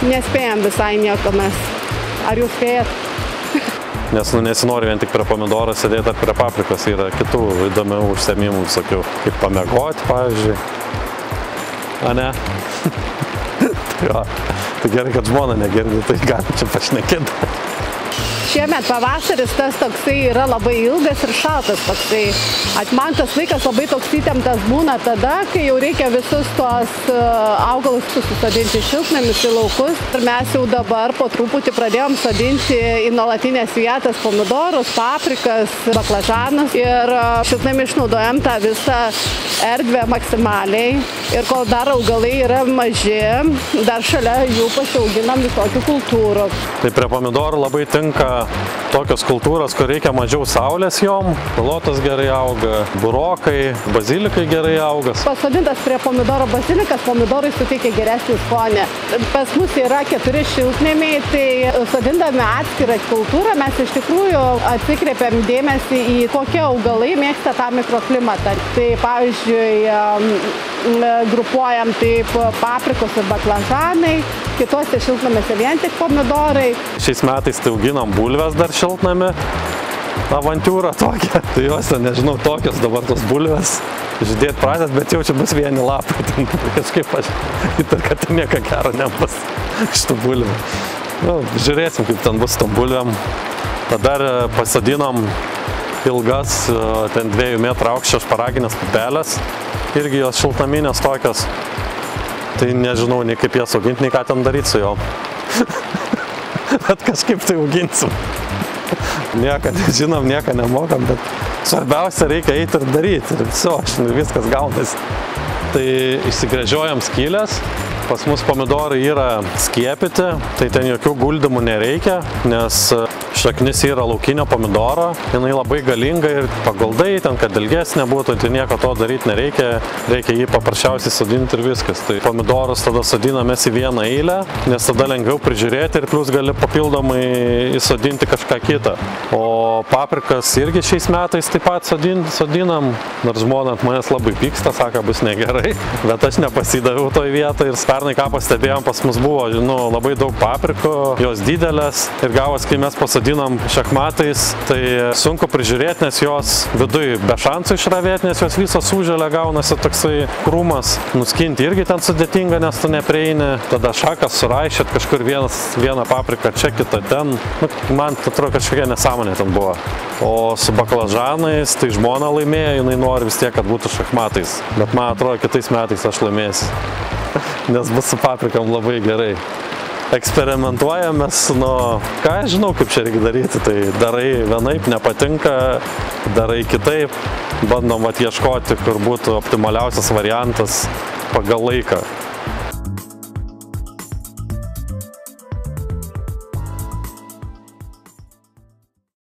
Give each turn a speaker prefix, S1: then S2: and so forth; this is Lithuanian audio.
S1: nespėjom visai nieko mes. Ar jūs spėjat?
S2: Nes nesinori vien tik prie pomidorų sėdėti ar prie paprikos, yra kitų įdomių užsiėmimų, visokių, kaip pamiegoti, pavyzdžiui. A ne? Jo, tai gerai, kad žmona negirdi, tai galim čia pašnekėti.
S1: Šiemet pavasaris tas toksai yra labai ilgas ir šaltas toksai. Man tas laikas labai toks įtemptas būna tada, kai jau reikia visus tuos augalus susodinti šiltnamius į laukus. Ir mes jau dabar po truputį pradėjom sodinti į nuolatinės vietas pomidorus, paprikas, baklažanus. Ir šiltnamį išnaudojam tą visą erdvę maksimaliai. Ir kol dar augalai yra maži, dar šalia jų pasiauginam visokių kultūrų.
S2: Tai prie pomidorų labai tinka tokios kultūros, kur reikia mažiau saulės jom. Pilotas gerai auga, burokai, bazilikai gerai auga.
S1: Pasodintas prie pomidoro bazilikas, pomidorai suteikia geresnį skonį. Pas mus yra 4 šiltnamiai, tai sodindami atskirą kultūrą mes iš tikrųjų atsikreipiam dėmesį į kokie augalai mėgsta tą mikroklimatą. Tai pavyzdžiui, grupuojam taip paprikos ir baklažanai, kitose šiltnamiuose vien tik pomidorai.
S2: Šiais metais tai auginam bulves dar šiltnami, avantiūra tokia. Tai jos, nežinau, tokios dabar tos bulves žydėti pradės, bet jau čia bus vieni lapai. Tai kažkaip aš įtar, kad tai nieko gero nebus šitų bulvių. Nu, žiūrėsim, kaip ten bus tom bulviam. Dar pasodinom ilgas, ten 2 metrų aukščio šparaginės pupelės. Irgi jos šiltnaminės tokios. Tai nežinau, nei kaip jas auginti, nei ką ten daryti su jom. Bet kažkaip tai auginsim. Nieką nežinom, nieką nemokam, bet svarbiausia reikia eiti ir daryti. Ir viskas gaunasi. Tai išsigręžiojam skylės. Pas mus pomidorai yra skiepyti, tai ten jokių guldymų nereikia, nes šaknis yra laukinio pomidoro, jinai labai galinga ir paguldai, ten kad ilgesnė būtų, tai nieko to daryti nereikia, reikia jį paprasčiausiai sodinti ir viskas. Tai pomidorus tada sodinamės į vieną eilę, nes tada lengviau prižiūrėti ir plus gali papildomai įsodinti kažką kitą. O paprikas irgi šiais metais taip pat sodinam, nors žmona ant manęs labai pyksta, sako, bus negerai, bet aš nepasidaviau toj vietoj ir pernai ką pastebėjom, pas mus buvo labai daug paprikų, jos didelės ir gavos, kai mes pasodinom šachmatais, tai sunku prižiūrėti, nes jos viduj be šansų išravėti, nes jos visos užželia, gaunasi toksai krūmas. Nuskinti irgi ten sudėtinga, nes tu neprieini, tada šakas suraišėt kažkur vieną papriką čia, kitą ten. Man atrodo, kažkokia nesąmonė ten buvo. O su baklažanais, tai žmona laimėjo, jinai nori vis tiek, kad būtų šachmatais. Bet man atrodo, kitais metais aš laimėsiu. Nes bus su paprikam labai gerai. Eksperimentuojamės, ką aš žinau, kaip čia reikia daryti, tai darai vienaip, nepatinka, darai kitaip, bandom ieškoti, kur būtų optimaliausias variantas pagal laiką.